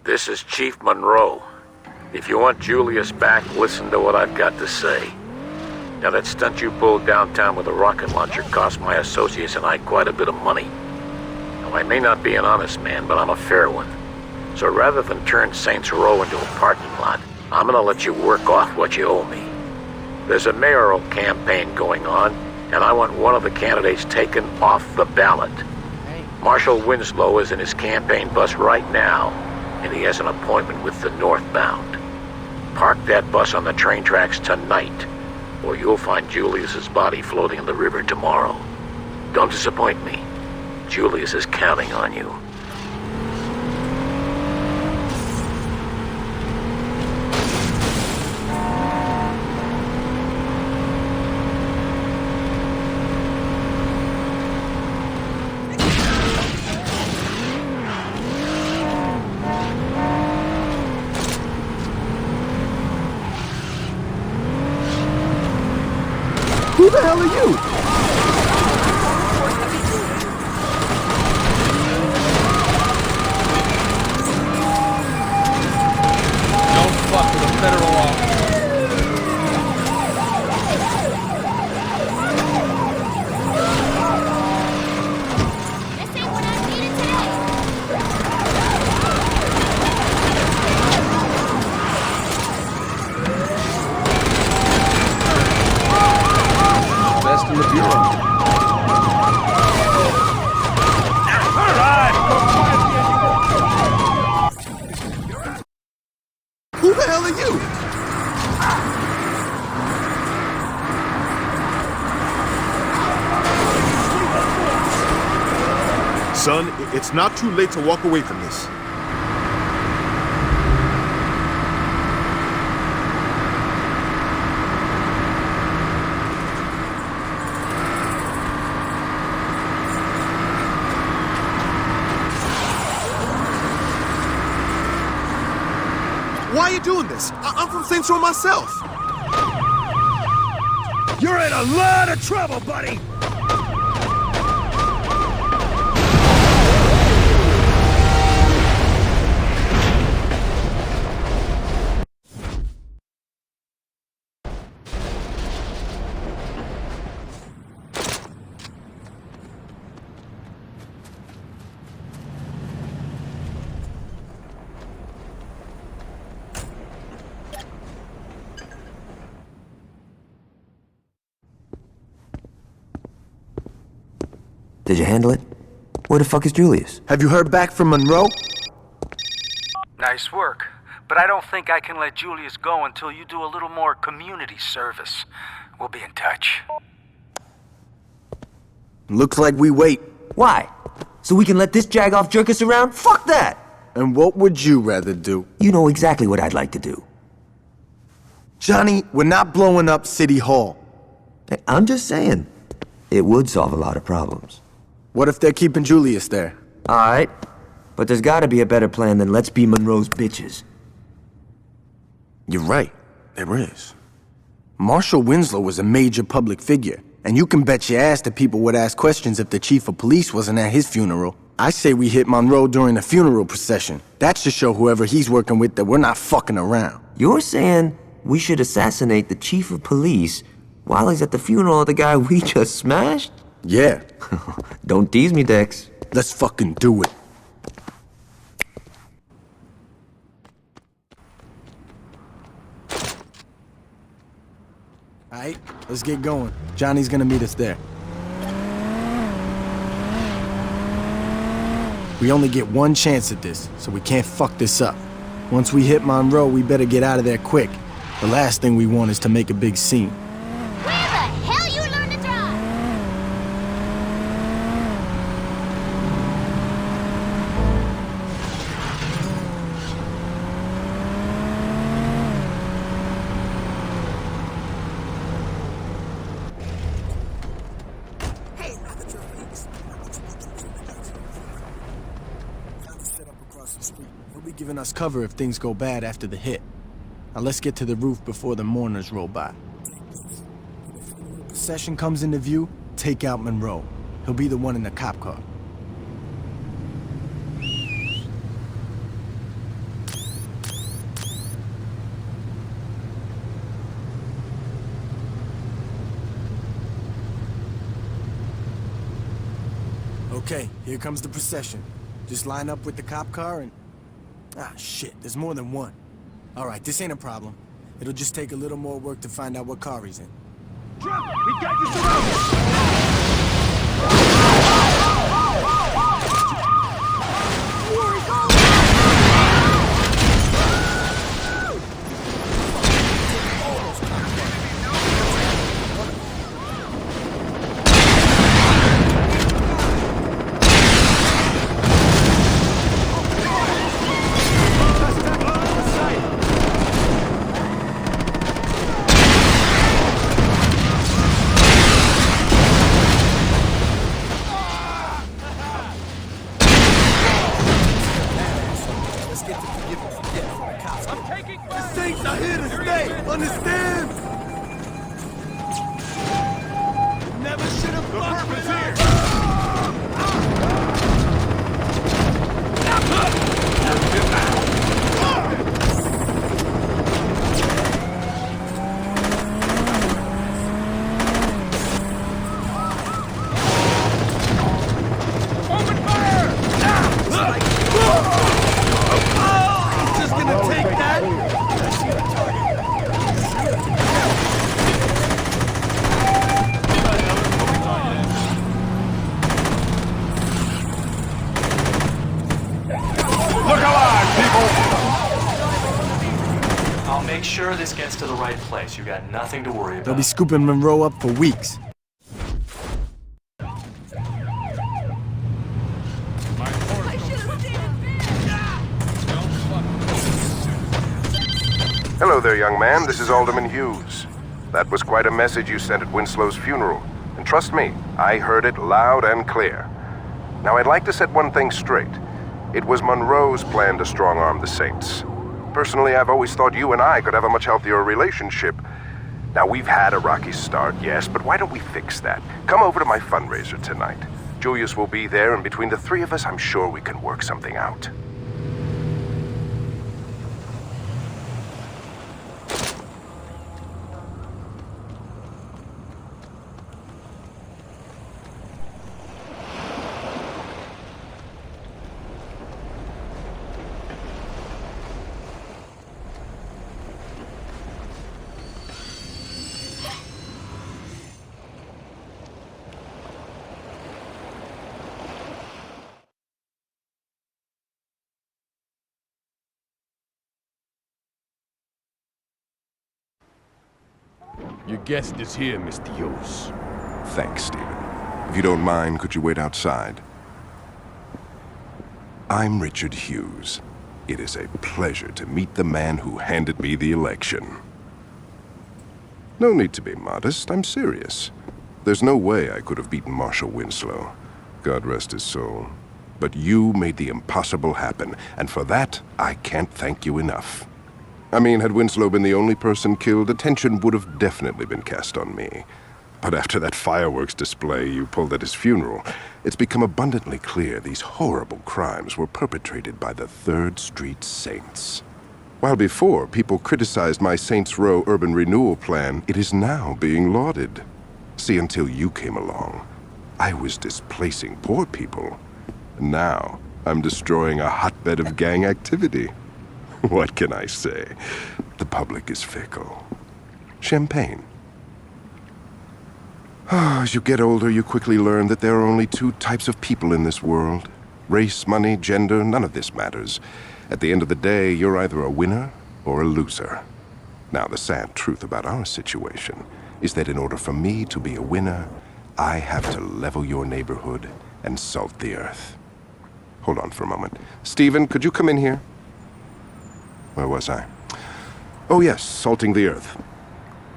This is Chief Monroe. If you want Julius back, listen to what I've got to say. Now, that stunt you pulled downtown with a rocket launcher cost my associates and I quite a bit of money. Now, I may not be an honest man, but I'm a fair one. So rather than turn Saints Row into a parking lot, I'm gonna let you work off what you owe me. There's a mayoral campaign going on, and I want one of the candidates taken off the ballot. Marshal Winslow is in his campaign bus right now, and he has an appointment with the northbound. Park that bus on the train tracks tonight, or you'll find Julius's body floating in the river tomorrow. Don't disappoint me. Julius is counting on you. Who the hell are you? Don't fuck with a federal law. This ain't what I needed today. Best in the bureau. Who the hell are you? Son, it's not too late to walk away from this. Why are you doing this? I'm from Saints Row myself. You're in a lot of trouble, buddy! Did you handle it? Where the fuck is Julius? Have you heard back from Monroe? Nice work. But I don't think I can let Julius go until you do a little more community service. We'll be in touch. Looks like we wait. Why? So we can let this jagoff jerk us around? Fuck that! And what would you rather do? You know exactly what I'd like to do. Johnny, we're not blowing up City Hall. Hey, I'm just saying, it would solve a lot of problems. What if they're keeping Julius there? Alright, but there's gotta be a better plan than let's be Monroe's bitches. You're right, there is. Marshal Winslow was a major public figure, and you can bet your ass that people would ask questions if the chief of police wasn't at his funeral. I say we hit Monroe during the funeral procession. That should show whoever he's working with that we're not fucking around. You're saying we should assassinate the chief of police while he's at the funeral of the guy we just smashed? Yeah. Don't tease me, Dex. Let's fucking do it. Alright, let's get going. Johnny's gonna meet us there. We only get one chance at this, so we can't fuck this up. Once we hit Monroe, we better get out of there quick. The last thing we want is to make a big scene. Where the hell you learn to drive? He'll be giving us cover if things go bad after the hit. Now let's get to the roof before the mourners roll by. When the procession comes into view, take out Monroe. He'll be the one in the cop car. Okay, here comes the procession. Just line up with the cop car and... Ah, shit, there's more than one. All right, this ain't a problem. It'll just take a little more work to find out what car he's in. Drop it! We got you surrounded! Understand? Never should have fucked with her! Open fire! Just gonna take that? Look alive, people! I'll make sure this gets to the right place. You got nothing to worry They'll about. be scooping Monroe up for weeks. Hello there, young man. This is Alderman Hughes. That was quite a message you sent at Winslow's funeral. And trust me, I heard it loud and clear. Now, I'd like to set one thing straight. It was Monroe's plan to strong-arm the Saints. Personally, I've always thought you and I could have a much healthier relationship. Now, we've had a rocky start, yes, but why don't we fix that? Come over to my fundraiser tonight. Julius will be there, and between the three of us, I'm sure we can work something out. Your guest is here, Mr. Hughes. Thanks, Stephen. If you don't mind, could you wait outside? I'm Richard Hughes. It is a pleasure to meet the man who handed me the election. No need to be modest, I'm serious. There's no way I could have beaten Marshal Winslow. God rest his soul. But you made the impossible happen, and for that, I can't thank you enough. I mean, had Winslow been the only person killed, attention would have definitely been cast on me. But after that fireworks display you pulled at his funeral, it's become abundantly clear these horrible crimes were perpetrated by the 3rd Street Saints. While before people criticized my Saints Row urban renewal plan, it is now being lauded. See, until you came along, I was displacing poor people. Now, I'm destroying a hotbed of gang activity. What can I say? The public is fickle. Champagne. As you get older, you quickly learn that there are only 2 types of people in this world. Race, money, gender, none of this matters. At the end of the day, you're either a winner or a loser. Now, the sad truth about our situation is that in order for me to be a winner, I have to level your neighborhood and salt the earth. Hold on for a moment. Stephen, could you come in here? Where was I? Oh yes, salting the earth.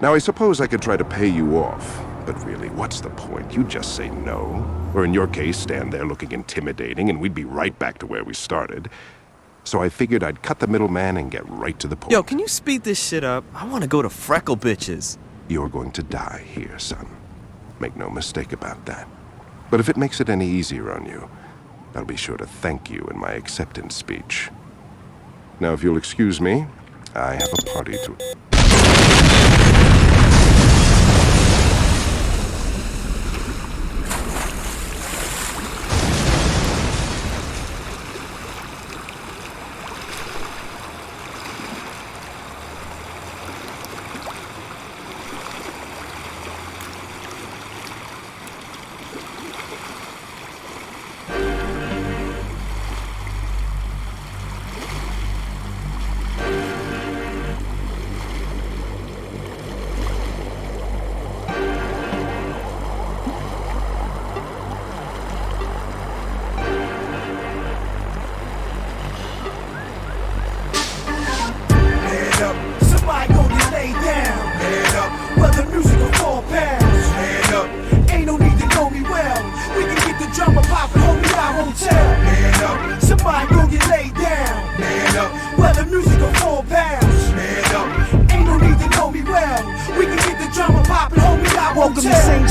Now I suppose I could try to pay you off, but really, what's the point? You just say no. Or in your case, stand there looking intimidating and we'd be right back to where we started. So I figured I'd cut the middleman and get right to the point. Yo, can you speed this shit up? I want to go to Freckle Bitches. You're going to die here, son. Make no mistake about that. But if it makes it any easier on you, I'll be sure to thank you in my acceptance speech. Now, if you'll excuse me, I have a party to...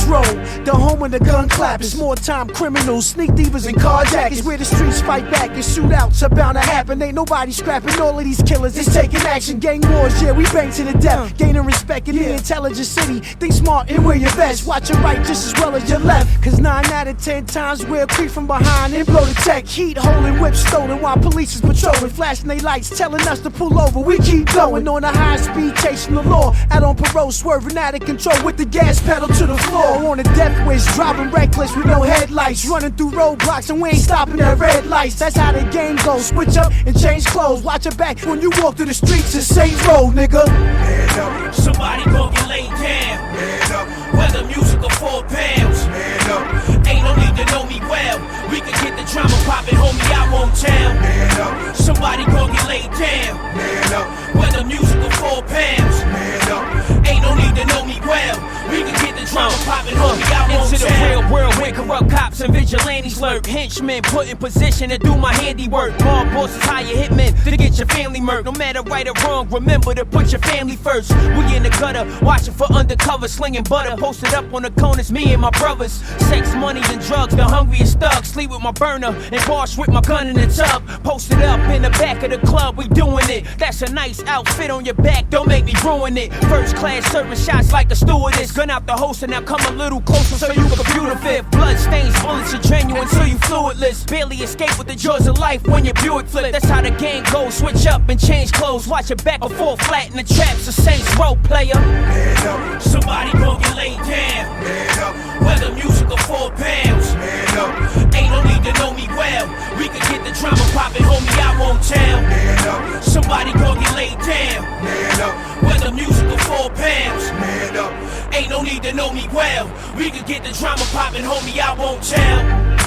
Row, the home of the gun clappers, small-time criminals, sneak thievers, and carjackers. Where the streets fight back and shootouts are bound to happen. Ain't nobody scrapping all of these killers. It's taking action. Gang wars, yeah, we bang to the death. Gaining respect in the intelligent city. Think smart and wear your best. Watch your right just as well as your left. Cause 9 out of 10 times we'll creep from behind and blow the tech. Heat holding, whips stolen while police is patrolling. Flashing they lights, telling us to pull over. We keep going on a high speed, chasing the law. Out on parole, swerving out of control with the gas pedal to the floor. On a death wish, driving reckless with no headlights. Running through roadblocks and we ain't stopping at red lights. That's how the game goes. Switch up and change clothes. Watch your back when you walk through the streets of St. Road, nigga. Man up. Somebody gon' get laid down. Man up. Whether music or 4 pounds. Man up. Ain't no need to know me well. We can get the drama poppin', homie, I won't tell. Man up. Somebody gon' get laid down. Man up. Whether music or 4 pounds. Man up. Ain't no need to know me well. We can get the drama poppin', homie, I won't into tell. the real world where corrupt cops and vigilantes lurk. Henchmen put in position to do my handiwork. Mob bosses hire hitmen to get your family murked. No matter right or wrong, remember to put your family first. We in the gutter, watching for undercover, slinging butter. Posted up on the corners, me and my brothers. Sex, money, and drugs, the hungriest thugs. Sleep with my burner and wash with my gun in the tub. Posted up in the back of the club, we doing it. That's a nice outfit on your back, don't make me ruin it. First class serving shots like a stewardess. Gun out the holster, now come a little closer so you can computer fit. Blood stains, bullets are genuine, so you fluidless. Barely escape with the jaws of life when your Buick flip. That's how the game goes, switch up and change clothes. Watch your back or fall flat in the traps, the Saints Row, player. Man up. Somebody gon' get laid down. Man up. Whether music or 4 pounds. Man up. Ain't no need to know me well. We can get the drama poppin', homie, I won't tell. Man up. Somebody gon' get laid down. Man up. Whether music or 4 pounds. Man up. Ain't no need to know me well. We can get the drama poppin', homie, I won't tell.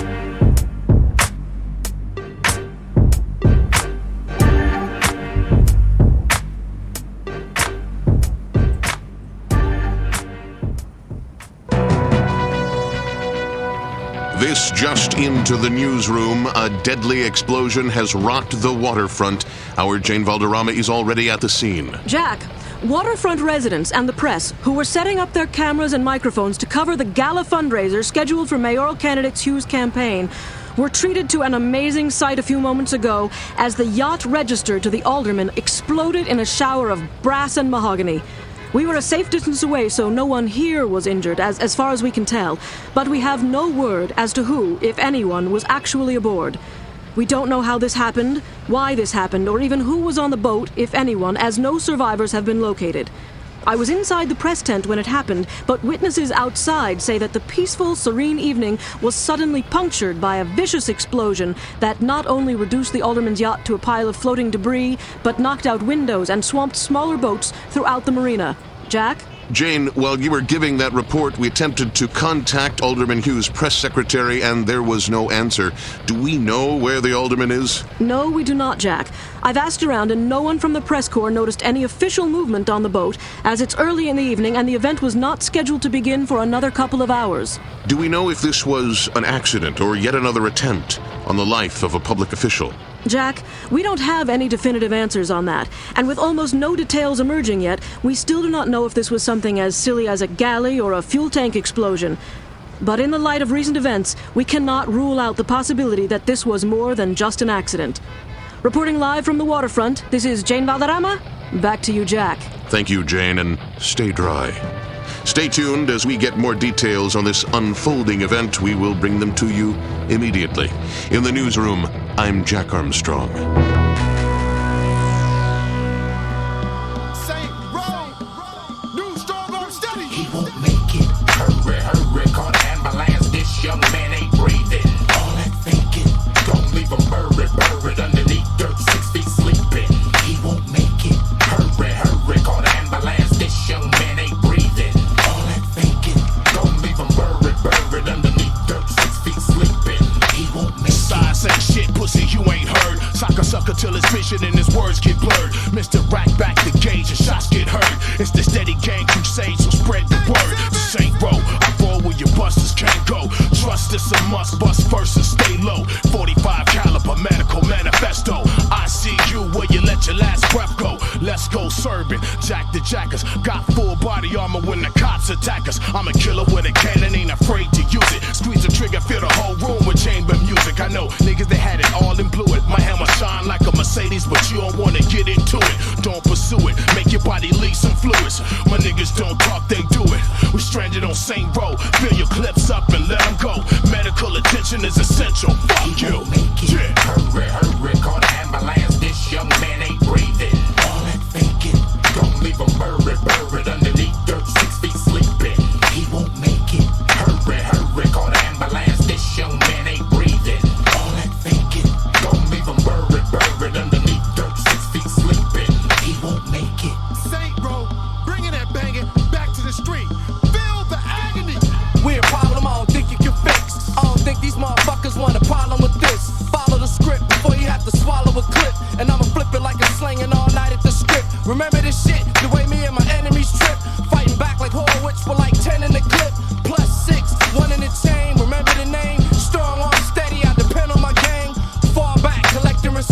This just into the newsroom. A deadly explosion has rocked the waterfront. Our Jane Valderrama is already at the scene. Jack, waterfront residents and the press, who were setting up their cameras and microphones to cover the gala fundraiser scheduled for mayoral candidate Hugh's campaign, were treated to an amazing sight a few moments ago as the yacht registered to the alderman exploded in a shower of brass and mahogany. We were a safe distance away, so no one here was injured, as far as we can tell. But we have no word as to who, if anyone, was actually aboard. We don't know how this happened, why this happened, or even who was on the boat, if anyone, as no survivors have been located. I was inside the press tent when it happened, but witnesses outside say that the peaceful, serene evening was suddenly punctured by a vicious explosion that not only reduced the alderman's yacht to a pile of floating debris, but knocked out windows and swamped smaller boats throughout the marina. Jack? Jane, while you were giving that report, we attempted to contact Alderman Hugh's press secretary, and there was no answer. Do we know where the alderman is? No, we do not, Jack. I've asked around, and no one from the press corps noticed any official movement on the boat, as it's early in the evening and the event was not scheduled to begin for another couple of hours. Do we know if this was an accident or yet another attempt on the life of a public official? Jack, we don't have any definitive answers on that, and with almost no details emerging yet, we still do not know if this was something as silly as a galley or a fuel tank explosion. But in the light of recent events, we cannot rule out the possibility that this was more than just an accident. Reporting live from the waterfront, this is Jane Valderrama. Back to you, Jack. Thank you, Jane, and stay dry. Stay tuned as we get more details on this unfolding event. We will bring them to you immediately. In the newsroom, I'm Jack Armstrong. St. Row, new strong arm steady. He won't make it. Hurry, hurry, call the ambulance. This young man ain't breathing. All that thinking, don't leave him buried underneath dirt, 6 feet sleeping. He won't make it. Hurry, hurry, call the ambulance. This young man ain't breathing. All that thinking, don't leave him buried underneath dirt, 6 feet sleeping. He won't make it. Size ain't shit, pussy, you ain't heard. Sock a sucker till his vision and his words get blurred. Mr. Rack back the gauge and shots get heard. It's the steady gang crusade, so spread the word. This ain't row, I roll where your busters can't go. Trust it's a must, bust first and stay low. 45 caliber medical manifesto. I see you where you let your last breath go. Let's go serving, Jack the Jackers. Got full body armor when the cops attack us. I'm a killer with a cannon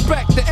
respect the